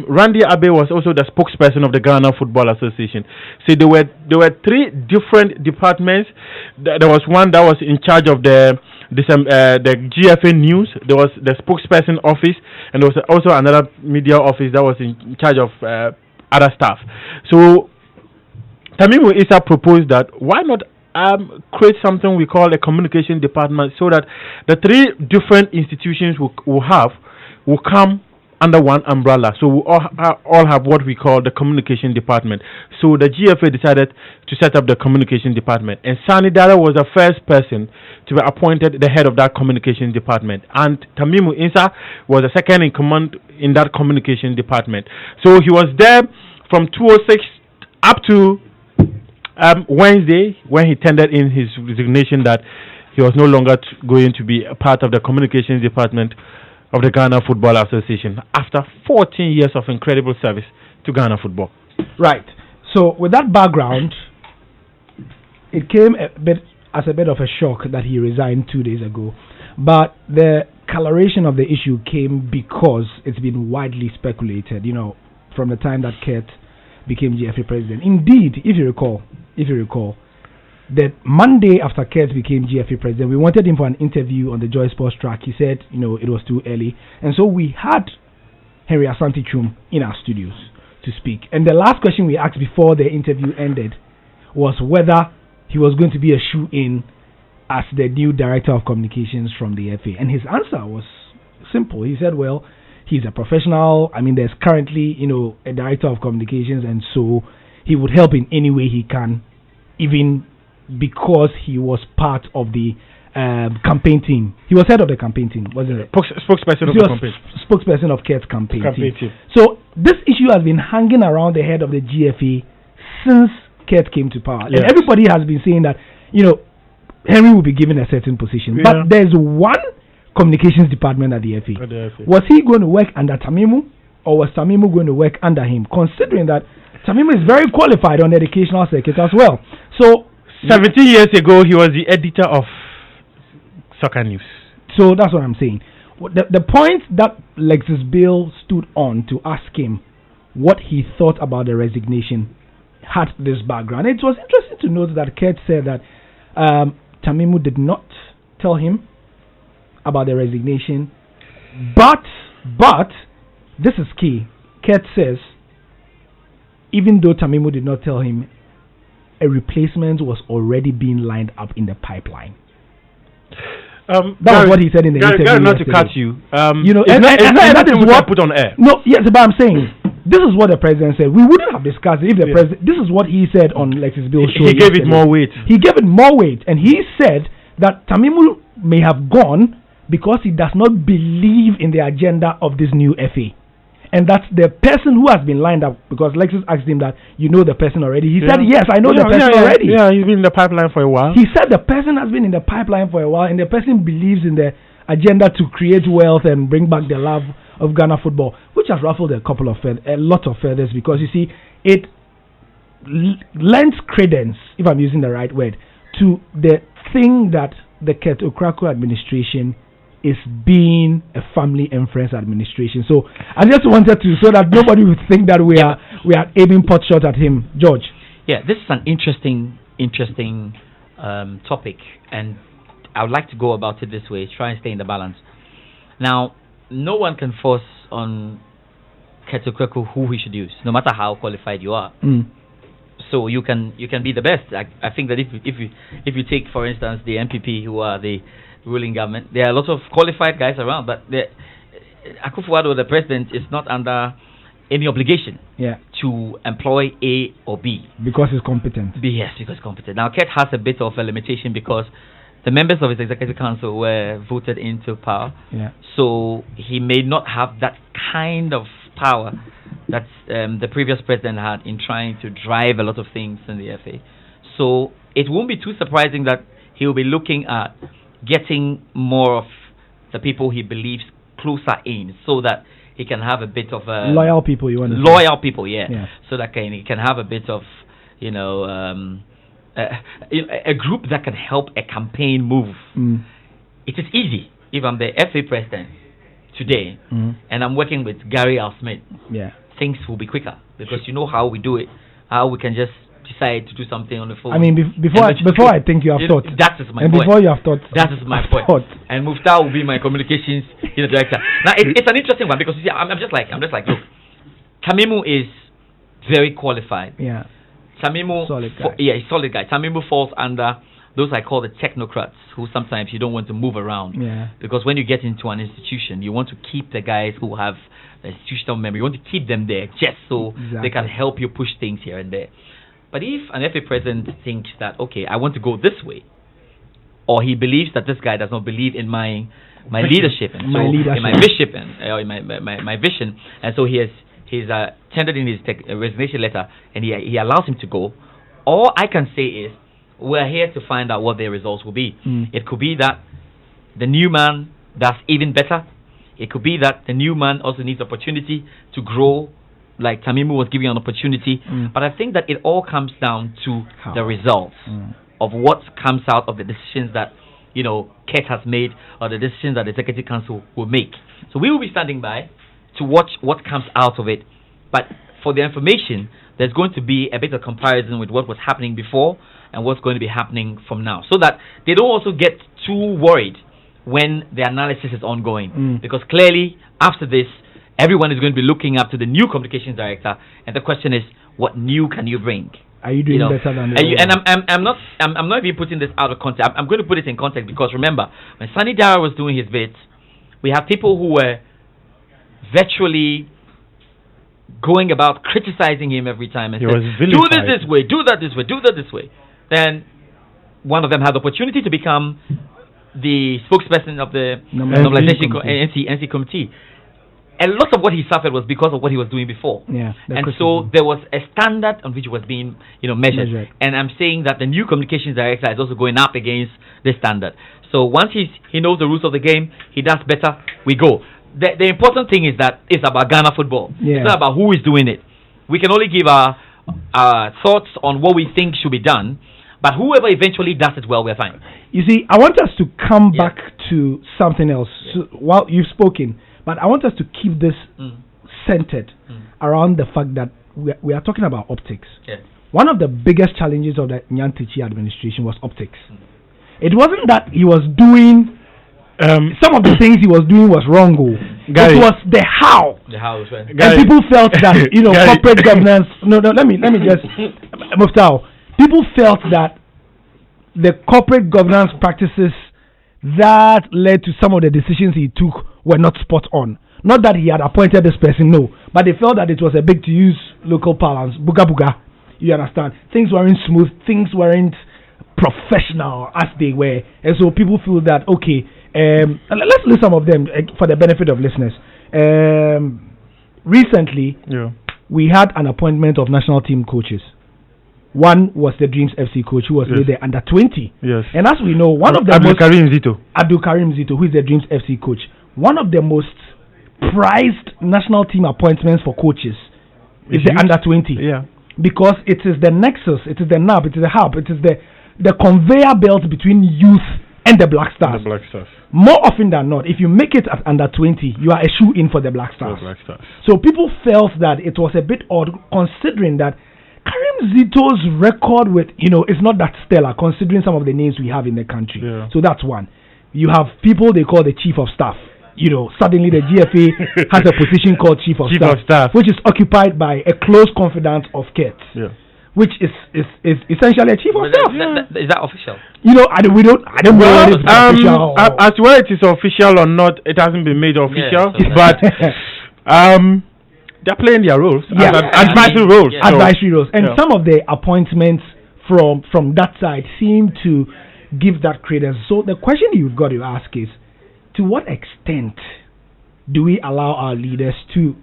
Randy Abbey was also the spokesperson of the Ghana Football Association. So there were three different departments. There was one that was in charge of the GFA News. There was the spokesperson office, and there was also another media office that was in charge of other staff. So Tamimu Issa proposed that why not create something we call a communication department, so that the three different institutions will come under one umbrella. So we all have what we call the communication department. So the GFA decided to set up the communication department, and Sani Dara was the first person to be appointed the head of that communication department, and Tamimu Issa was the second in command in that communication department. So he was there from 2006 up to Wednesday, when he tendered in his resignation that he was no longer going to be a part of the communications department of the Ghana Football Association after 14 years of incredible service to Ghana football. Right. So with that background, it came as a bit of a shock that he resigned 2 days ago. But the coloration of the issue came because it's been widely speculated, from the time that Kurt became GFA president. Indeed, if you recall, that Monday after Kurt became GFA president, we wanted him for an interview on the Joy Sports track. He said, it was too early. And so we had Henry Asante Chum in our studios to speak. And the last question we asked before the interview ended was whether he was going to be a shoe-in as the new director of communications from the FA. And his answer was simple. He said, well, he's a professional. There's currently, a director of communications, and so he would help in any way he can, even because he was part of the campaign team. He was head of the campaign team, wasn't it? Spokesperson of the campaign. Spokesperson of Kurt's campaign team. So this issue has been hanging around the head of the GFA since Kurt came to power. Yes. And everybody has been saying that, Henry will be given a certain position. Yeah. But there's one communications department at the FA. Was he going to work under Tamimu, or was Tamimu going to work under him? Considering that Tamimu is very qualified on the educational circuit as well. So 17 years ago, he was the editor of Soccer News. So that's what I'm saying. The point that Lexis Bill stood on to ask him what he thought about the resignation had this background. It was interesting to note that Kurt said that Tamimu did not tell him about the resignation, but this is key. Kurt says even though Tamimu did not tell him, a replacement was already being lined up in the pipeline. That was what he said in the interview. Not to cut you, that is what put on air. No, yes, but I'm saying this is what the president said. We wouldn't have discussed it if the president. This is what he said on Lexis Bill's show. He gave it more weight. He gave it more weight, and he said that Tamimu may have gone because he does not believe in the agenda of this new FA. And that's the person who has been lined up, because Lexis asked him that, the person already. He said, yes, I know the person already. Yeah, he's been in the pipeline for a while. He said the person has been in the pipeline for a while, and the person believes in the agenda to create wealth and bring back the love of Ghana football, which has ruffled a lot of feathers, because you see, it lends credence, if I'm using the right word, to the thing that the Kurt Okrako administration is being a family and friends administration. So I just wanted to, so that nobody would think that we are aiming pot shot at him. George. Yeah, this is an interesting topic, and I would like to go about it this way, try and stay in the balance. Now, no one can force on Kurt Okrako who he should use, no matter how qualified you are. So you can be the best. I think that if you take, for instance, the MPP, who are the ruling government, there are a lot of qualified guys around, but Akufo-Addo, the president, is not under any obligation to employ A or B. Because he's competent. Yes, because he's competent. Now, Kurt has a bit of a limitation because the members of his executive council were voted into power. Yeah. So he may not have that kind of power that the previous president had in trying to drive a lot of things in the FA. So it won't be too surprising that he will be looking at getting more of the people he believes closer in, so that he can have a bit of a loyal people. You want to loyal people, so that he can have a bit of a group that can help a campaign move. It is easy if I'm the FA president today, and I'm working with Gary Al Smith, things will be quicker because you know how we do it, how we can just decide to do something on the phone. I mean, before I think you have thought. That is my point. Before you have thought. That is my point. And Mufta will be my communications director. Now it's an interesting one because you see, I'm just like look, Tamimu is very qualified. Yeah. Tamimu, solid guy. He's solid guy. Tamimu falls under those I call the technocrats, who sometimes you don't want to move around. Yeah. Because when you get into an institution, you want to keep the guys who have the institutional memory. You want to keep them there just so they can help you push things here and there. But if an FA president thinks that, okay, I want to go this way, or he believes that this guy does not believe in my leadership, and so in my bishop and in my vision, and so he's tendered in his resignation letter, and he allows him to go. All I can say is we're here to find out what their results will be. It could be that the new man does even better. It could be that the new man also needs opportunity to grow, like Tamimu was giving an opportunity. But I think that it all comes down to the results of what comes out of the decisions that, Ket has made, or the decisions that the Executive Council will make. So we will be standing by to watch what comes out of it. But for the information, there's going to be a bit of comparison with what was happening before and what's going to be happening from now, so that they don't also get too worried when the analysis is ongoing. Because clearly, after this, everyone is going to be looking up to the new communications director, and the question is, what new can you bring? Are you doing better than and I'm not even putting this out of context. I'm going to put it in context because remember, when Sani Dara was doing his bits, we have people who were virtually going about criticizing him every time and saying, do this way, do that this way, do that this way. Then one of them had the opportunity to become the spokesperson of the normalization NC committee. A lot of what he suffered was because of what he was doing before. And so there was a standard on which it was being measured. And I'm saying that the new communications director is also going up against this standard. So once he knows the rules of the game, he does better, we go. The important thing is that it's about Ghana football. It's not about who is doing it. We can only give our thoughts on what we think should be done, but whoever eventually does it well, we're fine. You see, I want us to come back to something else. So, while you've spoken, but I want us to keep this centered around the fact that we are talking about optics. One of the biggest challenges of the Nyantichi administration was optics. It wasn't that he was doing some of the things he was doing was wrong. It was the how. The how is right. And people felt that corporate governance. No. Let me just Muftau. People felt that the corporate governance practices that led to some of the decisions he took were not spot on. Not that he had appointed this person, no, but they felt that it was a bit, to use local parlance, buga buga. You understand? Things weren't smooth. Things weren't professional as they were, and so people feel that okay. Let's list some of them for the benefit of listeners. Recently, we had an appointment of national team coaches. One was the Dreams FC coach who was with the under 20. And as we know, one of the Abdul Karim Zito, who is the Dreams FC coach, one of the most prized national team appointments for coaches is the under 20. Because it is the nexus, it is the nub, it is the hub, it is the conveyor belt between youth and the Black Stars. More often than not, if you make it at under 20, you are a shoe-in for the Black Stars. So people felt that it was a bit odd, considering that Karim Zito's record with, is not that stellar, considering some of the names we have in the country. So that's one. You have people they call the Chief of Staff. Suddenly the GFA has a position called Chief of Staff, which is occupied by a close confidant of Ket. Which is essentially a chief of staff. Is that official? I don't know if it's official. As whether it is official or not, it hasn't been made official. But they're playing their roles, advisory roles. Advisory roles, and some of the appointments from that side seem to give that credence. So the question you've got to ask is, to what extent do we allow our leaders to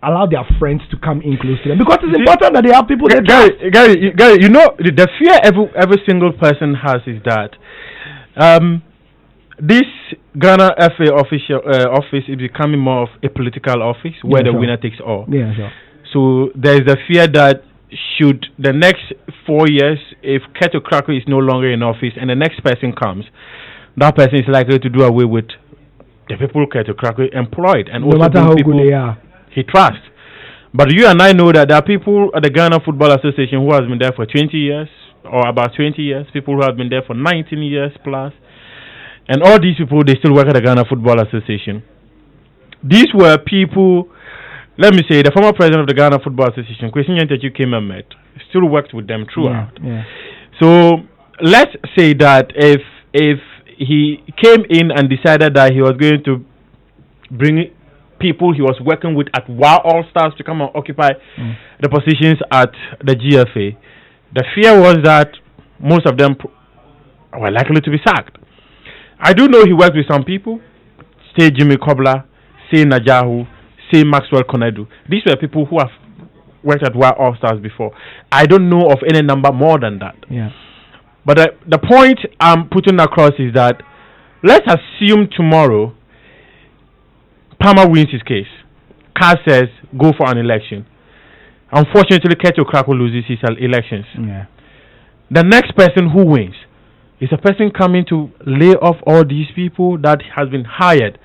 allow their friends to come in close to them? Because it's important that they have people that Gary, the fear every single person has is that this Ghana FA office is becoming more of a political office where the winner takes all. So there is the fear that should the next 4 years, if Keto Krako is no longer in office and the next person comes, that person is likely to do away with the people Keto Krakow employed, and no also matter how people good they are. he trusts. But you and I know that there are people at the Ghana Football Association who has been there for 20 years, or about 20 years, people who have been there for 19 years plus. And all these people, they still work at the Ghana Football Association. These were people, let me say, the former president of the Ghana Football Association, Kwesi Nyantakyi, came and met, still worked with them throughout. Yeah. So let's say that if he came in and decided that he was going to bring people he was working with at WA All Stars to come and occupy the positions at the GFA, the fear was that most of them were likely to be sacked. I do know he worked with some people, say Jimmy Kobler, say Najahu, say Maxwell Konedu. These were people who have worked at WA All Stars before. I don't know of any number more than that. Yeah. But the point I'm putting across is that let's assume tomorrow Palmer wins his case. Carr says go for an election. Unfortunately, Keto Krakow loses his elections. Yeah. The next person who wins is a person coming to lay off all these people that has been hired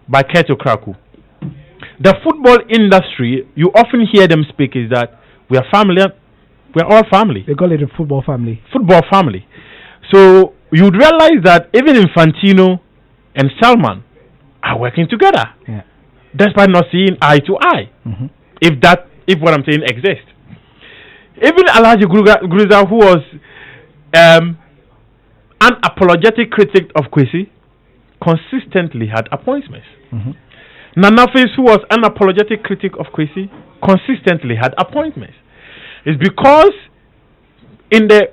by Keto Krakow. The football industry, you often hear them speak, is that we are family. We are all family. They call it a football family. Football family. So you'd realize that even Infantino and Salman are working together, despite not seeing eye to eye. If what I'm saying exists. Even Alhaji Guruza, who was an apologetic critic of Kwesi, consistently had appointments. Nana Face, who was an apologetic critic of Kwesi, consistently had appointments. It's because in the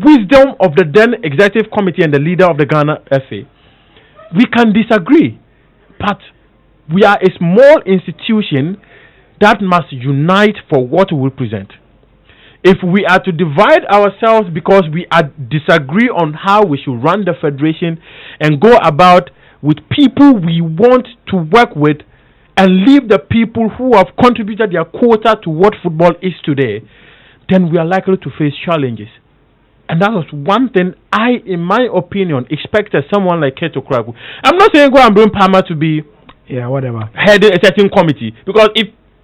wisdom of the then executive committee and the leader of the Ghana FA, we can disagree, but we are a small institution that must unite for what we present. If we are to divide ourselves because we disagree on how we should run the federation and go about with people we want to work with and leave the people who have contributed their quota to what football is today, then we are likely to face challenges. And that was one thing I, in my opinion, expected someone like Keto Krakow. I'm not saying go and bring Palmer to be heading a certain committee, because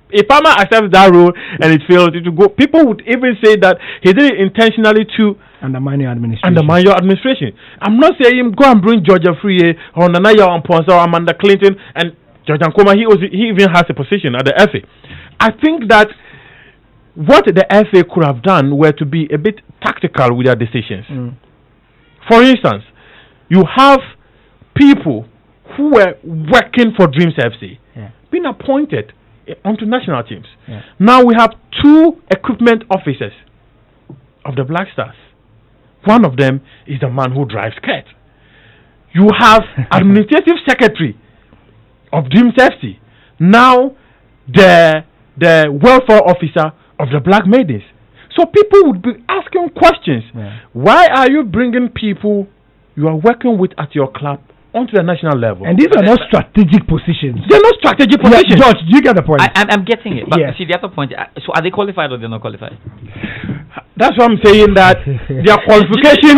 if Palmer accepts that role and it fails, it will go. People would even say that he did it intentionally to undermine your administration. I'm not saying go and bring Georgia Free or Nanaya Amponsa or Amanda Clinton and George Nkoma. He even has a position at the FA. I think that what the FA could have done were to be a bit tactical with their decisions. For instance, you have people who were working for Dreams FC being appointed onto national teams. Now we have 2 equipment officers of the Black Stars. One of them is the man who drives Kurt. You have administrative secretary of Dreams FC. Now the welfare officer of the Black Maidens. So people would be asking questions. Why are you bringing people you are working with at your club onto the national level? And these are not strategic positions. They're not strategic positions. George, do you get the point? I'm getting it. But see, the other point, so are they qualified or they're not qualified? That's what I'm saying, that their qualification...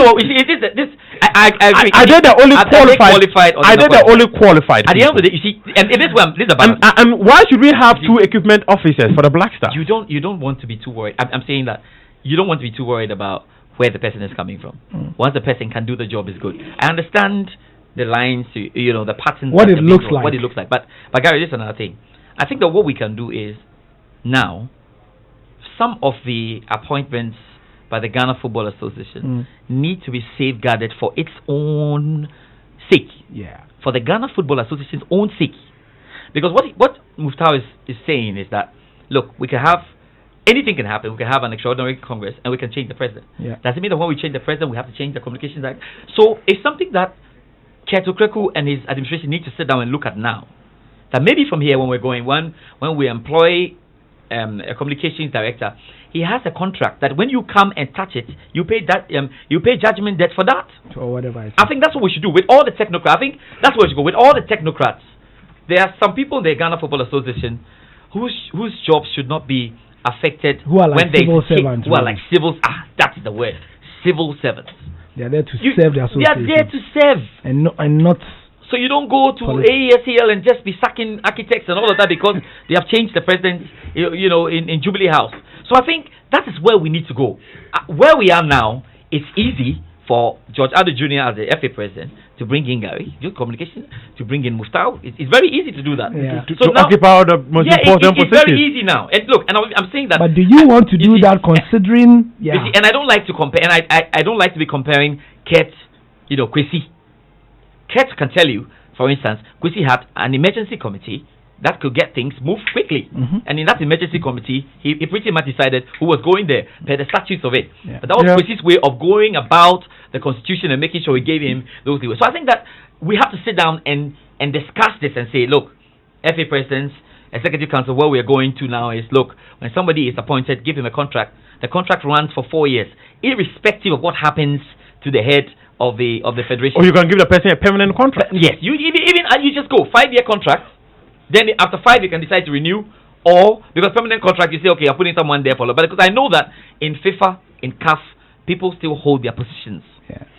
I agree. Are they the only qualified? Are they the only qualified? At the end of the day, you see, and this is about... And why should we have 2 equipment officers for the Black Stars? You don't want to be too worried. I'm saying that you don't want to be too worried about where the person is coming from. Once the person can do the job, is good. I understand the lines, the patterns, what it looks like. But Gary, this is another thing. I think that what we can do is now some of the appointments by the Ghana Football Association need to be safeguarded for its own sake. For the Ghana Football Association's own sake. Because what Muftau is saying is that, look, we can have anything can happen. We can have an extraordinary Congress and we can change the president. Does it mean that when we change the president, we have to change the Communications Act? So it's something that Keto Krakow and his administration need to sit down and look at now. That maybe from here, when we're going, when we employ a communications director, he has a contract that when you come and touch it, you pay judgment debt for that. Or whatever. I think that's what we should do with all the technocrats. I think that's what we should go with all the technocrats. There are some people in the Ghana Football Association whose jobs should not be affected who are like civil servants. Who are like civil. That's the word. Civil servants. They are there to serve the association. They are there to serve. And not So you don't go to AESEL and just be sacking architects and all of that because they have changed the president, in Jubilee House. So I think that is where we need to go. Where we are now, it's easy for George Addo Jr. as the FA president to bring in Gary, good communication, to bring in Mustau. It's very easy to do that. Yeah. To occupy the most important positions. It's very easy now. And look, and I'm saying that. But do you want to do that considering? Yeah. See, and I don't like to compare, and I don't like to be comparing Kurt, Kwesi. Kurt can tell you, for instance, Kwesi had an emergency committee that could get things moved quickly. And in that emergency committee, he pretty much decided who was going there per the statutes of it. Yeah. But that was Kwesi's way of going about the constitution and making sure we gave him those leeway. So I think that we have to sit down and discuss this and say, look, FA presidents, executive council, where we are going to now is, look, when somebody is appointed, give him a contract. The contract runs for 4 years, irrespective of what happens to the head of the federation. Or you can give the person a permanent contract. Yes, you just go 5-year contract. Then after 5 you can decide to renew, or because permanent contract you say, okay, I'm putting someone there for long. But because I know that in FIFA, in CAF, people still hold their positions.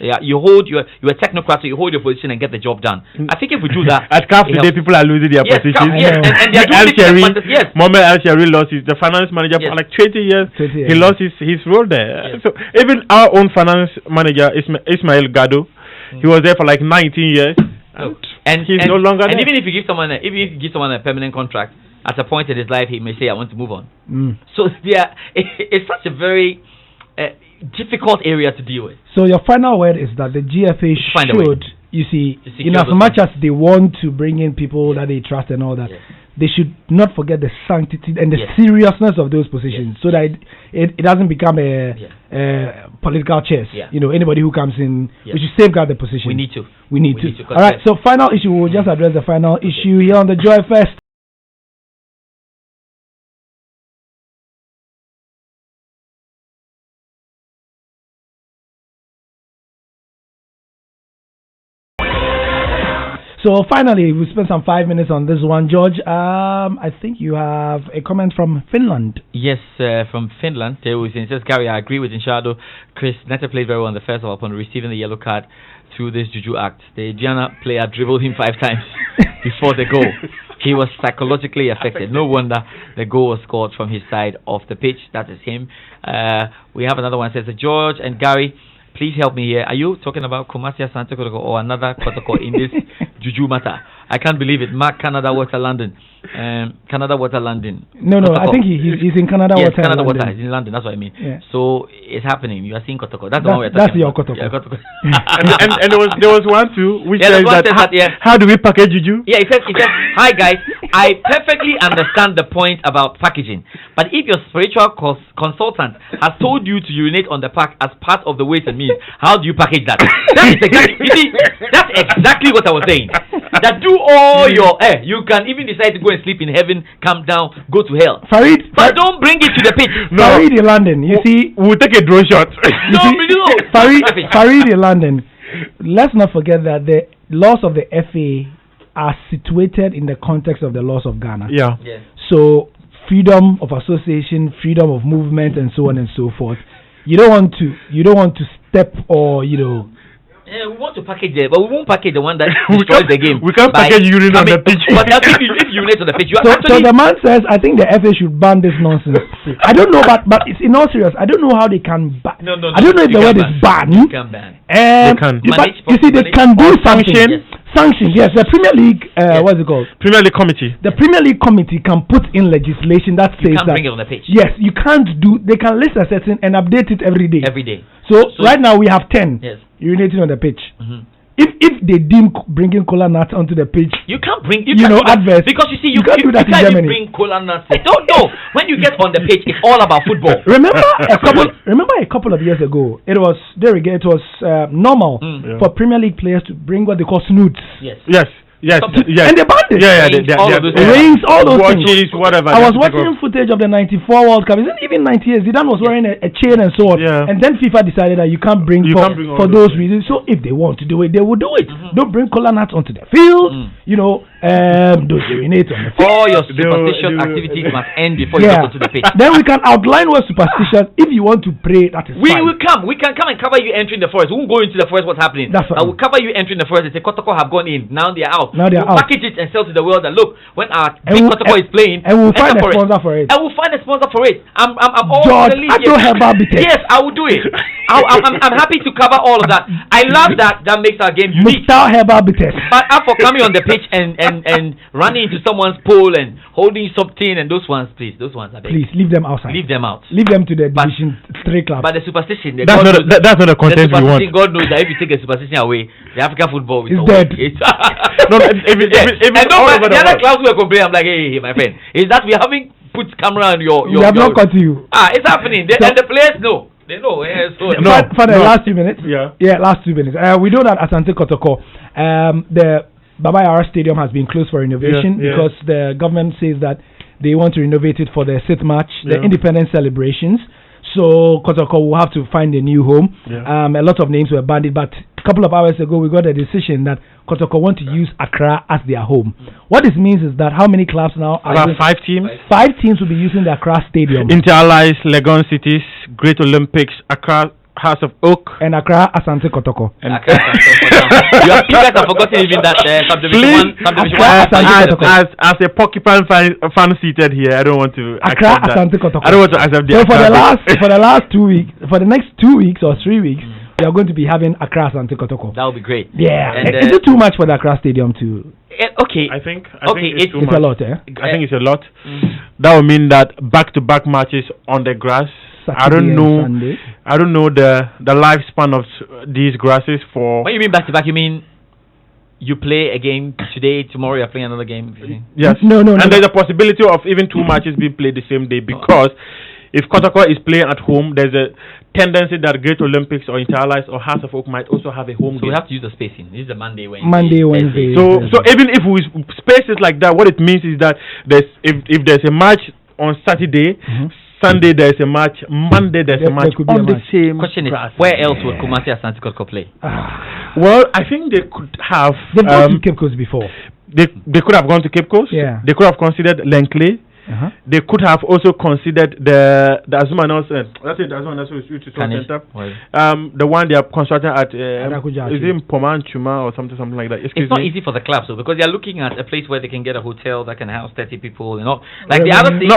Yeah, you're a technocrat, so you hold your position and get the job done. I think if we do that at CAF today, people are losing their positions. And they're doing Mohamed El Shari lost the finance manager for like 20 years. He lost his role there. So even our own finance manager Ismail Gado, he was there for like 19 years. And he's no longer there. And even if you give someone a permanent contract, at a point in his life he may say, I want to move on. So it's such a very difficult area to deal with. So your final word is that the GFA should, you see, in as much as they want to bring in people that they trust and all that, they should not forget the sanctity and the seriousness of those positions, so that it doesn't become a political chess. Anybody who comes in, we should safeguard the position. We need to. All right. So final issue. We'll just address the final issue here on the Joy Fest. So finally, we spent some 5 minutes on this one, George. I think you have a comment from Finland. Yes, from Finland. It says, Gary, I agree with Inshado. Chris Netta played very well in the first half upon receiving the yellow card through this juju act. The Diana player dribbled him 5 times before the goal. He was psychologically affected. No wonder the goal was scored from his side of the pitch. That is him. We have another one. It says, George and Gary, please help me here. Are you talking about Kumasi Asante Kotoko or another Kotoko in this juju matter? I can't believe it. Mark Canada Water London. Canada Water London. No, I think he's in Canada Water. Yes, Canada Water. He's in London. That's what I mean. Yeah. So it's happening. You are seeing Kotoko. That's your Kotoko. Yeah, Kotoko. and there was one too, which says that, how do we package juju? Yeah, it says, hi guys, I perfectly understand the point about packaging, but if your spiritual consultant has told you to urinate on the pack as part of the ways and means, how do you package that? That is exactly, you see, that's exactly what I was saying. That do all your, you can even decide to go and sleep in heaven, come down, go to hell. Farid, but don't bring it to the pitch. No. Farid in London, you see, we'll take a drone shot. Farid in London. Let's not forget that the laws of the FA are situated in the context of the laws of Ghana. Yeah. So freedom of association, freedom of movement, and so on and so forth. You don't want to step or we want to package it, but we won't package the one that destroys the game. We can't package urine on the pitch. But I think if you urinate on the pitch, you so the man says, I think the FA should ban this nonsense. I don't know, but it's in all seriousness, I don't know how they can ban. No. I don't know if the word is ban. You can ban. They can. But you see, they can do something. Sanctions, yes. The Premier League, what's it called? Premier League Committee. The Premier League Committee can put in legislation that says that bring it on the pitch. Yes, you can't do. They can list a setting and update it every day. Every day. So right now we have 10 urinating on the pitch. If they deem bringing cola nuts onto the pitch, you can't bring adverts, because you see you can't do that in Germany. Bring cola nuts. Don't know. When you get on the pitch, it's all about football. Remember a couple of years ago, it was normal for Premier League players to bring what they call snoots. Yes. Yes, yes. And they banned it. Rings, all those watches, things. whatever. I was watching footage of the 94 World Cup. Isn't even 98? Zidane was wearing a chain and so on. Yeah. And then FIFA decided that you can't bring for those reasons. So if they want to do it, they will do it. Don't bring cola nuts onto the field. You know, don't urinate on the field. All your superstitious activities must end before you go to the pitch. Then we can outline what superstition. If you want to pray, that is fine. We can come and cover you entering the forest. We won't go into the forest. What's happening? That's right. I will cover you entering the forest. They say Kotoko have gone in. Now they are out. Now they are we'll out. Package it and sell to the world that look, when our big Kotoko is playing, and we'll find a sponsor for it. And we'll find a sponsor for it. I'm all George, the league. Yes, I will do it. I'm happy to cover all of that. I love that. That makes our game unique. Mr. Herbal Bitters. But for coming on the pitch and running into someone's pole and holding something and those ones, please, those ones. Please leave them outside. Leave them out. Leave them to the Division 3 club. But the superstition, that's not a content we want. God knows that if you take the superstition away, the African football is dead. The other clubs were complaining. I'm like, hey, my friend, is that we haven't put camera on your we have not got you. It's happening. And the players know. They know. For the last 2 minutes. Last 2 minutes. We know that Asante Kotoko, the Baba Yara Stadium has been closed for renovation because the government says that they want to renovate it for the 6th March, the independence celebrations. So Kotoko will have to find a new home. A lot of names were banded, but a couple of hours ago we got a decision that Kotoko want to use Accra as their home. What this means is that how many clubs now? About 5 teams. 5 teams will be using the Accra Stadium. Inter-Allies, Legon Cities, Great Olympics, Accra House of Oak, and Accra Asante Kotoko. You guys have forgotten even that subdivision one. As a porcupine fan seated here, I don't want to Accra accept Asante Kotoko. I don't want to accept the. So for the last 2 weeks, for the next 2 weeks or 3 weeks, we are going to be having Accra Asante Kotoko. That would be great. Yeah. And is it too much for the Accra Stadium to? Okay. I think it's too much. A lot. I think it's a lot. That would mean that back-to-back matches on the grass. Saturday I don't know. Sunday. I don't know the lifespan of these grasses for. When you mean back-to-back, you mean you play a game today, tomorrow you're playing another game? Yes. No. And there's a possibility of even 2 matches being played the same day because if Kotoko is playing at home, there's a tendency that Great Olympics or Inter-Allies or House of Oak might also have a home game. So we have to use the spacing. This is a Monday, Wednesday. So even if we space it like that, what it means is that if there's a match on Saturday, Sunday there's a match, Monday there's a match on the same. Question is, where else would Kumasi Asante Kotoko play? Well, I think they could have. They've gone to Cape Coast before. They could have gone to Cape Coast. Yeah. They could have considered Lenkley. They could have also considered the Azuma Nelson. That's it. Azuma Nelson is center. The one they are constructing at is it Poman Chuma or something like that. It's not easy for the club, so because they are looking at a place where they can get a hotel that can house 30 people. You know, like the other thing.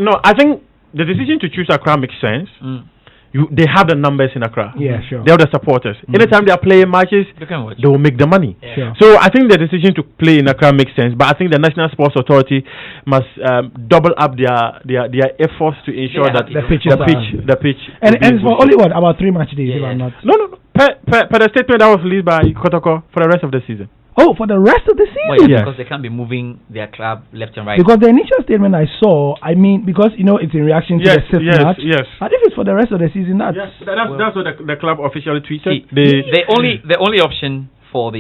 No. I think the decision to choose Accra makes sense. They have the numbers in Accra. Yeah, sure. They have the supporters. Anytime they are playing matches, they will make the money. Yeah. So I think the decision to play in Accra makes sense. But I think the National Sports Authority must double up their efforts to ensure that the pitch. And it's for only about 3 match days. If I'm not. No. Per the statement that was released by Kotoko for the rest of the season. Oh, for the rest of the season? Because they can't be moving their club left and right. Because the initial statement I saw, because it's in reaction to the 6th match. Yes. But if it's for the rest of the season, that's what the club officially tweeted. The only option for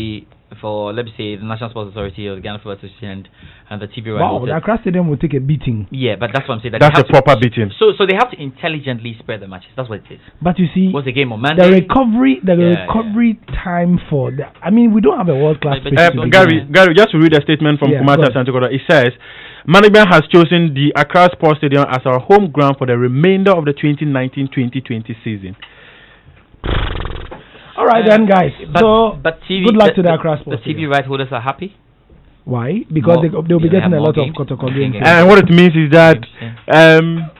let's say the National Sports Authority or the Ghana Football Association and the TV rights. Wow, the Accra Stadium will take a beating. Yeah, but that's what I'm saying. That's a proper beating. So they have to intelligently spread the matches. That's what it is. But you see, what's the game on Monday? The recovery time for that. I mean, we don't have a world class. Gary, just to read a statement from Kumasi Asante Kotoko. It says, management has chosen the Accra Sports Stadium as our home ground for the remainder of the 2019-2020 season. All right then, guys. But TV, good luck to the Accra Sports. The TV right holders are happy. Why? Because they'll be getting a lot of Kotoko games. And what it means is that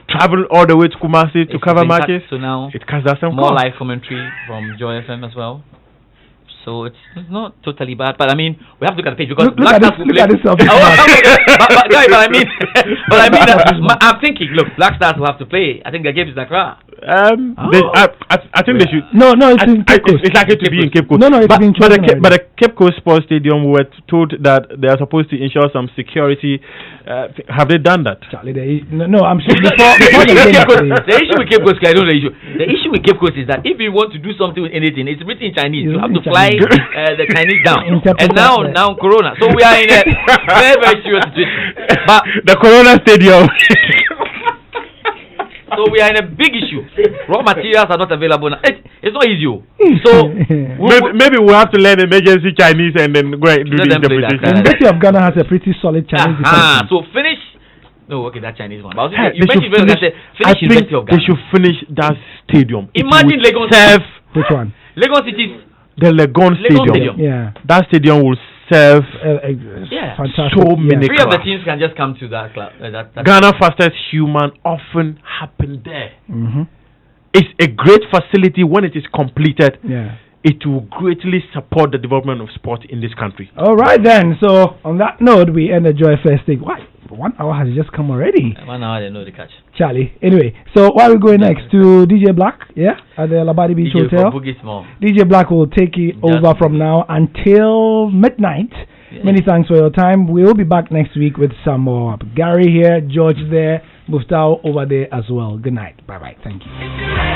travel all the way to Kumasi to cover matches. So now it cuts down some more live commentary from Joy FM as well. So it's not totally bad, but I mean we have to look at the page because Black Stars will play. I'm thinking. Look, Black Stars will have to play. I think their game is Accra. I think they should. No, it's in Cape Coast. It's likely to be in Cape Coast. No, it's been chosen. But the Cape Coast Sports Stadium, we were told that they are supposed to ensure some security. Have they done that? Charlie, I'm sure before the issue with Cape Coast, I don't know the issue. The issue with Cape Coast is that if you want to do something with anything, it's written in Chinese. You have to fly the Chinese down, and now Corona. So we are in a very, very serious situation. But the Corona Stadium. So we are in a big issue. Raw materials are not available now. It's not easy. So maybe we'll have to learn emergency Chinese and then go and do the interpretation. The University of Ghana has a pretty solid Chinese. So finish. No, okay, that Chinese one. But you mentioned University of Ghana. They should finish that stadium. Imagine Legon. Which one? Legon City's. The Legon Stadium. Yeah. That stadium will serve fantastic. So many Three of the teams can just come to that club. Ghana Fastest Human often happen there. Mm-hmm. It's a great facility. When it is completed, it will greatly support the development of sport in this country. All right then. So on that note, we end the Joy Fest thing. Why? 1 hour has just come already. 1 hour, they know the catch. Charlie. Anyway, so where are we going next? To DJ Black, at the Labadi Beach Hotel. DJ Black will take you over from now until midnight. Yeah. Many thanks for your time. We will be back next week with some more. Gary here, George there, Muftau over there as well. Good night. Bye-bye. Thank you.